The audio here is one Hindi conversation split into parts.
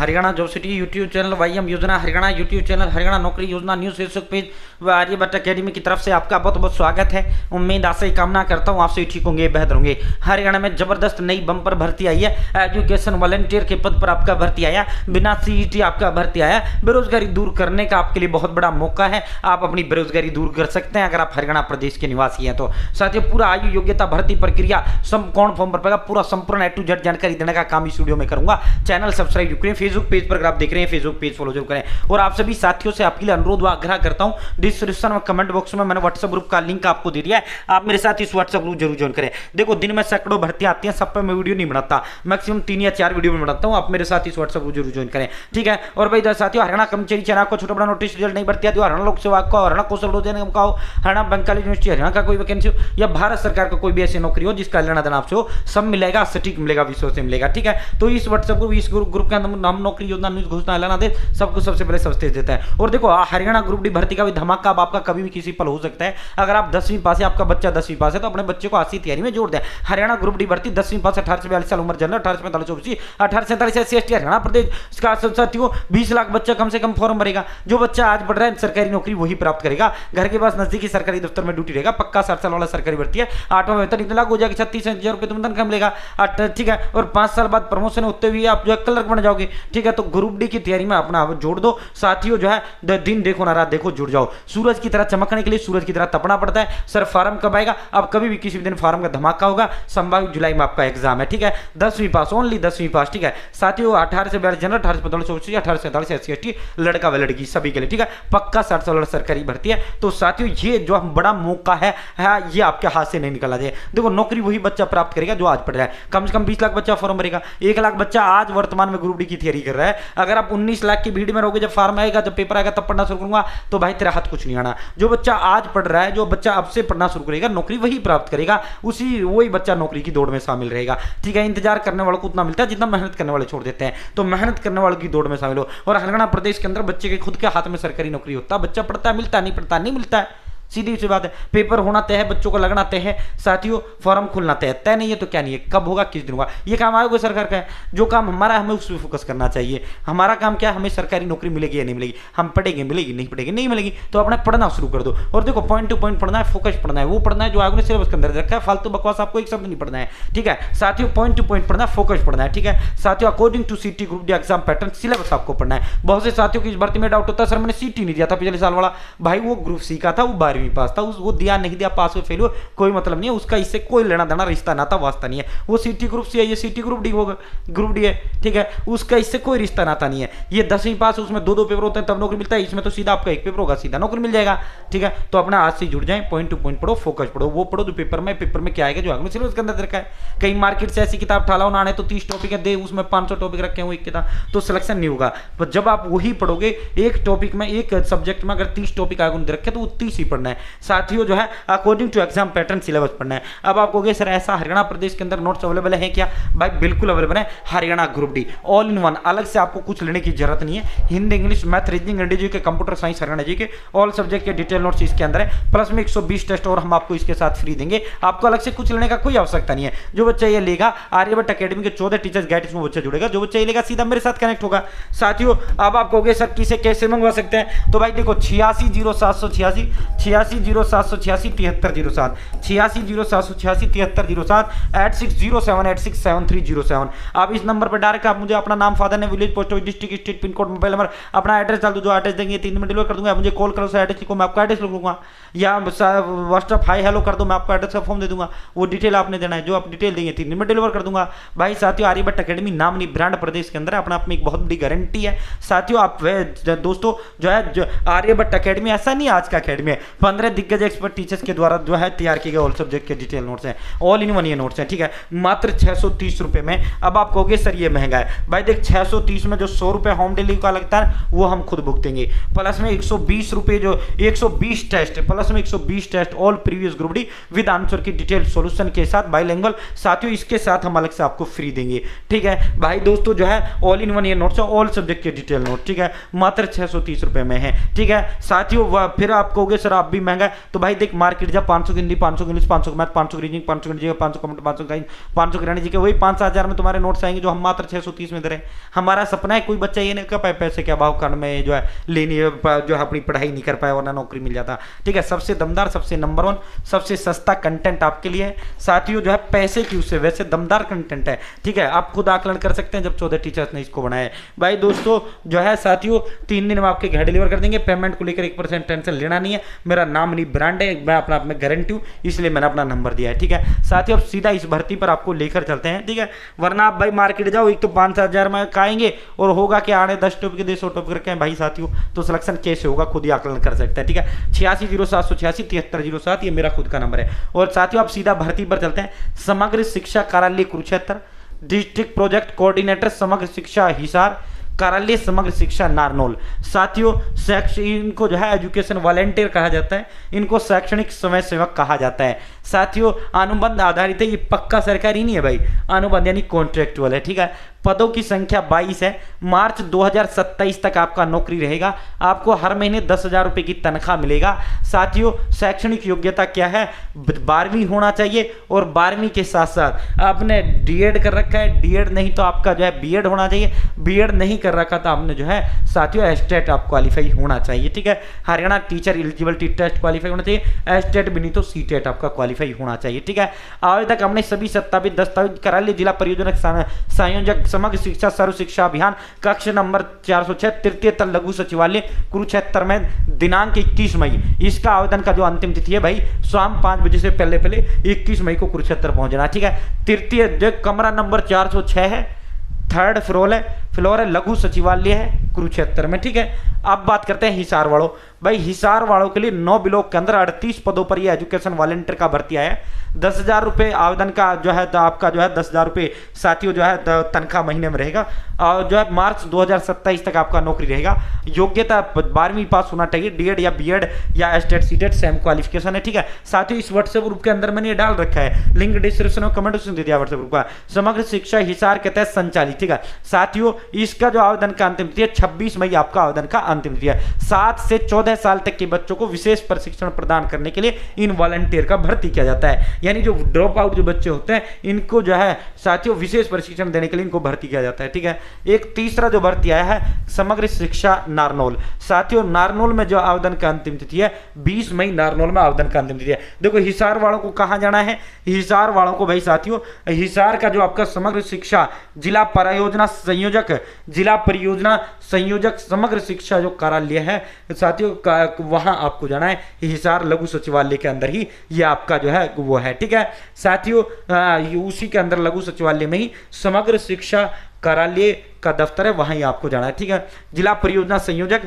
Haryana job city YouTube channel, YM योजना हरियाणा यूट्यूब चैनल, हरियाणा नौकरी योजना न्यूज फेसबुक पेज व आर्यभट्ट अकेडमी की तरफ से आपका बहुत बहुत स्वागत है। उम्मीद आशा कामना करता हूँ आपसे ठीक होंगे, बेहतर होंगे। हरियाणा में जबरदस्त नई बम्पर भर्ती आई है। एजुकेशन वॉलंटियर के पद पर आपका भर्ती आया, बिना सीईटी आपका भर्ती आया। बेरोजगारी दूर करने का आपके लिए बहुत बड़ा मौका है। आप अपनी बेरोजगारी दूर कर सकते हैं अगर आप हरियाणा प्रदेश के निवासी हैं तो। साथ ही पूरा आयु योग्यता भर्ती प्रक्रिया कौन फॉर्म भर पाएगा, पूरा संपूर्ण A to Z जानकारी देने का काम इस वीडियो में करूंगा। चैनल सब्सक्राइब जरूर करें, फेसबुक पेज पर अगर आप देख रहे हैं फेसबुक पेज फॉलो जरूर करें। और आप सभी साथियों से आपके लिए अनुरोध व आग्रह करता हूं, डिस्क्रिप्शन में कमेंट बॉक्स में मैंने व्हाट्सएप ग्रुप का लिंक आपको दे दिया है, आप मेरे साथ इस व्हाट्सएप ग्रुप जरूर ज्वाइन करें। देखो दिन में सैकड़ों भर्ती आती हैं, सब पे मैं वीडियो नहीं बनाता, मैक्सिमम 3 या 4 वीडियो में बनाता हूं। आप मेरे साथ इस व्हाट्सएप ग्रुप जरूर ज्वाइन करें, ठीक है। और भाई साथियों, हरियाणा कर्मचारी चयन को छोटा बड़ा नोटिस रिजल्ट नहीं भर्ती आती, हरियाणा लोक सेवा को, हरियाणा कौशल रोजगार निगम का हो, हरियाणा बंगाली यूनिवर्सिटी हरियाणा का कोई वैकेंसी हो, या भारत सरकार का कोई भी ऐसी नौकरी हो जिसका लेना देना आपसे हो, सब मिलेगा, सटीक मिलेगा, विश्वास से मिलेगा, ठीक है। तो इस व्हाट्सएप ग्रुप, इस ग्रुप के अंदर हम नौकरी योजना न्यूज घोषणा ऐलान आदेश सब कुछ सबसे पहले सबसे देता है। और देखो हरियाणा ग्रुप डी भर्ती का भी धमाका अब आपका कभी भी किसी पल हो सकता है। अगर आप 10वीं पास है, आपका बच्चा 10वीं पास है, तो अपने बच्चे को आज से तैयारी में जोड़ दें। हरियाणा ग्रुप डी भर्ती 10वीं पास, 18 से 42 साल उम्र, जनरल 18 से 45 ओबीसी, 18 से 47 SC ST हरियाणा प्रदेश का साथियों 20 लाख बच्चा कम से कम फॉर्म भरेगा। जो बच्चा आज पढ़ रहा है सरकारी नौकरी वही प्राप्त करेगा। घर के पास नजदीकी सरकारी दफ्तर में ड्यूटी रहेगा, पक्का 60 साल वाला सरकारी भर्ती है। 8वां वेतन इतना लागू हो जाएगा, 36,000 रुपये तुम तनख्वाह मिलेगा, ठीक है। और 5 साल बाद प्रमोशन होते हुए आप जो है क्लर्क बन जाओगे, ठीक है। तो ग्रुप डी की तैयारी में अपना जोड़ दो साथियों, जो है दिन देखो ना रात देखो, जुड़ जाओ। सूरज की तरह चमकने के लिए सूरज की तरह तपना पड़ता है। सर फार्म कब आएगा? अब कभी भी किसी भी दिन फार्म का धमाका होगा। संभावित जुलाई में आपका एग्जाम है, ठीक है। 10वीं पास, ओनली 10वीं पास, ठीक है साथियों। 18 से 42 जनरल, 18 से 45 ओबीसी, 18 से 47 SC ST लड़का व लड़की सभी के लिए, ठीक है। पक्का 60 साल वाला सरकारी भर्ती है। तो साथियों ये जो बड़ा मौका है ये आपके हाथ से नहीं निकला जाए। देखो नौकरी वही बच्चा प्राप्त करेगा जो आज पढ़ रहा है। कम से कम 20 लाख बच्चा फॉर्म भरेगा। 1 लाख बच्चा आज वर्तमान में ग्रुप डी की तैयारी कर रहा है। अगर आप 19 लाख की भीड़ में रहोगे, जब फार्म आएगा, जब पेपर आएगा, तब पढ़ना शुरू करूंगा, तो भाई तेरा हाथ कुछ नहीं आना। जो बच्चा आज पढ़ रहा है, जो बच्चा अब से पढ़ना शुरू करेगा, नौकरी वही प्राप्त करेगा। वही बच्चा नौकरी की दौड़ में शामिल रहेगा, ठीक है। इंतजार करने वालों को उतना मिलता है जितना मेहनत करने वाले छोड़ देते हैं। तो मेहनत करने वालों की दौड़ में शामिल हो। और हरियाणा प्रदेश के अंदर बच्चे के खुद के हाथ में सरकारी नौकरी होता है। बच्चा पढ़ता है, मिलता नहीं, पढ़ता नहीं मिलता है, सीधी सी बात है। पेपर होना तय है, बच्चों को लगना तय है साथियों, फॉर्म खुलना तय है। तय नहीं है तो क्या नहीं है, कब होगा, किस दिन होगा, ये काम आयोग सरकार का है। जो काम हमारा है हमें उस पर फोकस करना चाहिए। हमारा काम क्या है, हमें सरकारी नौकरी मिलेगी या नहीं मिलेगी, हम पढ़ेंगे, मिलेगी नहीं पढ़ेंगे नहीं मिलेगी, तो अपना पढ़ना शुरू कर दो। और देखो पॉइंट टू पॉइंट पढ़ना है, फोकस पढ़ना है, वो पढ़ना है जो आयोग ने सिलेबस के अंदर रखा है। फालतू बकवास आपको एक शब्द नहीं पढ़ना है, ठीक है साथियों। पॉइंट टू पॉइंट पढ़ना है, फोकस पढ़ना है, ठीक है साथियों। अकॉर्डिंग टू सीटी group D exam pattern syllabus आपको पढ़ना है। बहुत से साथियों की इस भर्ती में डाउट होता है, सर मैंने सीटी नहीं दिया था पिछले साल वाला। भाई वो ग्रुप सी का था, वो 12वीं पास था, वो दिया नहीं दिया, पास हुए फेल हुए, कोई मतलब नहीं है उसका, इससे कोई लेना देना रिश्ता नाता वास्ता नहीं है। वो सीटी ग्रुप सी है, ये सीटी ग्रुप डी होगा, ग्रुप डी है, ठीक है। उसका इससे कोई रिश्ता नाता नहीं है। ये 10वीं पास, उसमें 2-2 पेपर होते हैं तब नौकरी मिलता है। इसमें तो सीधा आपका एक पेपर होगा, सीधा नौकरी मिल जाएगा, ठीक है। तो अपना आज से जुड़ जाए, पॉइंट टू पॉइंट पढ़ो, फोकस पढ़ो, वो पढ़ो जो पेपर में क्या आएगा, जो आगे सिलेबस के अंदर रखा है। कहीं मार्केट से ऐसी किताब ठालाओ ना आने तो 30 टॉपिक है दे, उसमें 500 टॉपिक रखे हुए एक किताब, तो सिलेक्शन नहीं होगा। तो जब आप वही पढ़ोगे, एक टॉपिक में, एक सब्जेक्ट में अगर 30 टॉपिक आगे रखे तो वो 30 ही पढ़ना है साथियों, जो है according to exam pattern syllabus पढ़ना है। अब आप कहोगे सर ऐसा हरियाणा प्रदेश के अंदर नोट्स अवेलेबल है क्या? भाई बिल्कुल अवेलेबल है। Haryana group D all in one, अलग से आपको कुछ लेने की जरूरत नहीं है। Hindi, English, math, reasoning, India के, कंप्यूटर साइंस, हरियाणा जी के ऑल सब्जेक्ट के डिटेल नोट्स इसके अंदर है। प्लस में 120 टेस्ट और हम आपको इसके साथ फ्री देंगे। आपको अलग से कुछ लेने का कोई आवश्यकता नहीं है। जो बच्चा ये लेगा, आर्यभट्ट अकेडमी के 14 टीचर्स गाइड में बच्चा जुड़ेगा। जो बच्चा ये लेगा सीधा मेरे साथ कनेक्ट होगा साथियों। अब आप कहोगे सर किसे कैसे मंगवा सकते हैं? तो भाई देखो 860786 860786 7307 860786 7307 8607867307। आप इस नंबर पर डायरेक्ट आप मुझे अपना नाम, फादर ने, village, post office, district, state, pin code, mobile number, अपना एड्रेस डाल दो। जो एड्रेस देंगे 3 दिन में डिलीवर कर दूंगा। मुझे कॉल करो, एड्रेस लिखो, मैं आपका एड्रेस लिख दूंगा, या व्हाट्सअप हाई हेलो कर दो, मैं आपको एड्रेस का फॉर्म दे दूंगा। वो डिटेल आपने देना है, जो आप डिटेल देंगे 3 दिन में डिलीवर कर दूंगा। भाई साथियों आर्यभट्ट अकेडमी नाम नहीं ब्रांड प्रदेश के अंदर अपना आप में एक बहुत बड़ी गारंटी है साथियों। आप दोस्तों जो है आर्यभट्ट अकेडमी ऐसा नहीं आज का अकेडमी है, 15 दिग्गज एक्सपर्ट टीचर्स के द्वारा जो है तैयार किए गए ऑल सब्जेक्ट के डिटेल नोट्स हैं, ऑल इन वन ये नोट्स हैं, ठीक है मात्र 630 रुपए में। अब आप कहोगे सर ये महंगा है। भाई देख 630 में जो 100 रुपए होम डिलीवरी का लगता है वो हम खुद भुगतेंगे, प्लस में 120 रुपए जो 120 टेस्ट, प्लस में 120 test all previous group D with answer key detail solution के साथ बाइलिंगुअल साथियों, इसके साथ हम अलग से आपको फ्री देंगे, ठीक है भाई दोस्तों। जो है ऑल इन वन ये नोट्स है, ऑल सब्जेक्ट के डिटेल नोट, ठीक है मात्र 630 रुपए में है, ठीक है साथियों। फिर आप कहोगे सर आप भी महंगा है तो भाई देख मार्केट जब 500 की हिंदी, 500 की इंग्लिश, 500 की मैथ, 500 की रीजनिंग, 500 की जीके, 500 कंप्यूटर, 500 का 500 की जी के, वही 5,000 में तुम्हारे नोट्स आएंगे जो हम मात्र 630 में दे रहे हैं। हमारा सपना है कोई बच्चा ये नहीं कर पाए पैसे के अभाव कारण में जो है लेनी जो है अपनी पढ़ाई नहीं कर पाए वरना नौकरी मिल जाता। ठीक है, सबसे दमदार, सबसे नंबर 1, सबसे सस्ता कंटेंट आपके लिए है साथियों, जो है पैसे की उससे वैसे दमदार कंटेंट है। ठीक है, आप खुद आकलन कर सकते हैं जब 14 टीचर्स ने इसको बनाया है। भाई दोस्तों जो है साथियों 3 दिन में आपके घर डिलीवर कर देंगे। पेमेंट को लेकर 1% टेंशन लेना नहीं है। मेरा नाम नहीं ब्रांड है, मैं अपना आप में गारंटी हूं, इसलिए मैंने अपना नंबर दिया है। ठीक है साथियों, अब सीधा इस भर्ती पर आपको लेकर चलते हैं। ठीक है, वरना आप भाई मार्केट जाओ, एक तो 5,000 में खाएंगे और होगा कि आड़े 10 टॉपिक के 100 टॉपिक रखे हैं भाई साथियों, तो सिलेक्शन कैसे होगा खुद ही आकलन कर सकते हैं। ठीक है, 860786 7307 ये मेरा खुद का नंबर है। और साथियों आप सीधा भर्ती पर चलते हैं। समग्र शिक्षा कार्यालय कुरुक्षेत्र, डिस्ट्रिक्ट प्रोजेक्ट कोऑर्डिनेटर समग्र शिक्षा हिसार, कार्यालय समग्र शिक्षा नारनौल। साथियों इनको जो है एजुकेशन वॉलेंटियर कहा जाता है, इनको शैक्षणिक समय सेवक कहा जाता है। साथियों अनुबंध आधारित है, ये पक्का सरकारी नहीं है भाई, अनुबंध यानी कॉन्ट्रेक्चुअल है। ठीक है, पदों की संख्या 22 है। मार्च 2027 तक आपका नौकरी रहेगा। आपको हर महीने 10,000 रुपए की तनख्वाह मिलेगा। साथियों शैक्षणिक योग्यता क्या है, 12वीं होना चाहिए और 12वीं के साथ साथ आपने डीएड कर रखा है, डीएड नहीं तो आपका जो है बीएड होना चाहिए, बीएड नहीं कर रखा तो आपने जो है साथियों एस्टेट आप क्वालिफाई होना चाहिए। ठीक है, Haryana teacher eligibility test qualify होना चाहिए, एस्टेट भी नहीं तो सीटेट आपका क्वालिफाई होना चाहिए। ठीक है, आवेदक हमने सभी सत्तापित दस्तावेज कार्यालय जिला परियोजना संयोजक समग्र शिक्षा सर्व शिक्षा अभियान कक्ष नंबर 406 तृतीय तल लघु सचिवालय कुरुक्षेत्र में दिनांक 21 मई, इसका आवेदन का जो अंतिम तिथि है भाई शाम 5 बजे से पहले 21 मई को कुरुक्षेत्र पहुंचना। ठीक है, तृतीय जो कमरा नंबर 406 है, 3rd फ्लोर है, लघु सचिवालय है कुरुक्षेत्र में। ठीक है, अब बात करते हैं हिसार वालों। भाई हिसार वालों के लिए 9 ब्लॉक के अंदर 38 पदों पर यह एजुकेशन वॉलंटियर का भर्ती आया है। 10,000 रुपये आवेदन का जो है तो आपका जो है 10,000 रुपये साथियों जो है तनख्वाह महीने में रहेगा और जो है मार्च 2027 तक आपका नौकरी रहेगा। योग्यता 12वीं पास होना चाहिए, डीएड या बीएड या एस्टेट सीटेट सेम क्वालिफिकेशन है। ठीक है, साथियों इस व्हाट्सएप ग्रुप के अंदर मैंने ये डाल रखा है, लिंक डिस्क्रिप्शन में कमेंट दे दिया व्हाट्सएप ग्रुप का, समग्र शिक्षा हिसार के तहत संचालित। ठीक है साथियों, इसका जो आवेदन का अंतिम तिथि है 26 मई आपका आवेदन का अंतिम तिथि है। 7 से 14 साल तक के बच्चों को विशेष प्रशिक्षण प्रदान करने के लिए इन वॉलंटियर का भर्ती किया जाता है। यानी जो ड्रॉप आउट जो बच्चे होते हैं इनको जो है साथियों विशेष प्रशिक्षण देने के लिए इनको भर्ती किया जाता है। ठीक है, एक तीसरा जो भर्ती आया है समग्र शिक्षा नारनौल। साथियों नारनौल में जो आवेदन का अंतिम तिथि है 20 मई, नारनौल में आवेदन का अंतिम तिथि है। देखो हिसार वालों को कहां जाना है, हिसार वालों को भाई साथियों हिसार का जो आपका समग्र शिक्षा जिला परियोजना संयोजक, जिला परियोजना संयोजक समग्र शिक्षा जो कार्यालय है साथियों वहां आपको जाना है। हिसार लघु सचिवालय के अंदर ही ये आपका जो है वो है। ठीक है साथियों, उसी के अंदर लघु सचिवालय में ही समग्र शिक्षा कार्यालय का दफ्तर है, वहीं आपको जाना है। ठीक है, जिला परियोजना संयोजक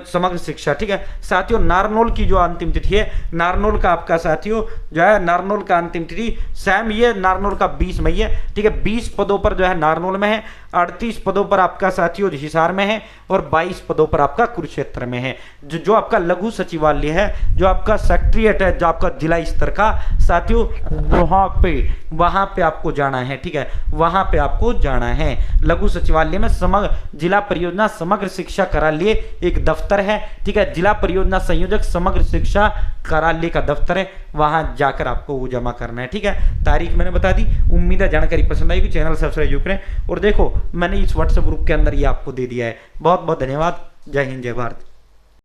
समग्र शिक्षा। ठीक है साथियों, नारनौल की जो अंतिम तिथि है, नारनौल का आपका साथियों जो है नारनौल का अंतिम तिथि सेम ये नारनौल का 20 मई है। ठीक है, 20 पदों पर जो है नारनौल में है, 38 पदों पर आपका साथियों हिसार में है और 22 पदों पर आपका कुरुक्षेत्र में है। जो आपका लघु सचिवालय है, जो आपका सेक्रेटरीट है, जो आपका जिला स्तर का साथियों वहां पे आपको जाना है। ठीक है, वहां पे आपको जाना है। लघु सचिवालय में समग्र जिला परियोजना समग्र शिक्षा कार्यालय एक दफ्तर है। ठीक है, जिला परियोजना संयोजक समग्र शिक्षा कार्यालय का दफ्तर है, वहां जाकर आपको वो जमा करना है। ठीक है, तारीख मैंने बता दी। उम्मीद है जानकारी पसंद आएगी, चैनल सब्सक्राइब करें और देखो मैंने इस व्हाट्सएप ग्रुप के अंदर ये आपको दे दिया है। बहुत बहुत धन्यवाद। जय हिंद, जय भारत।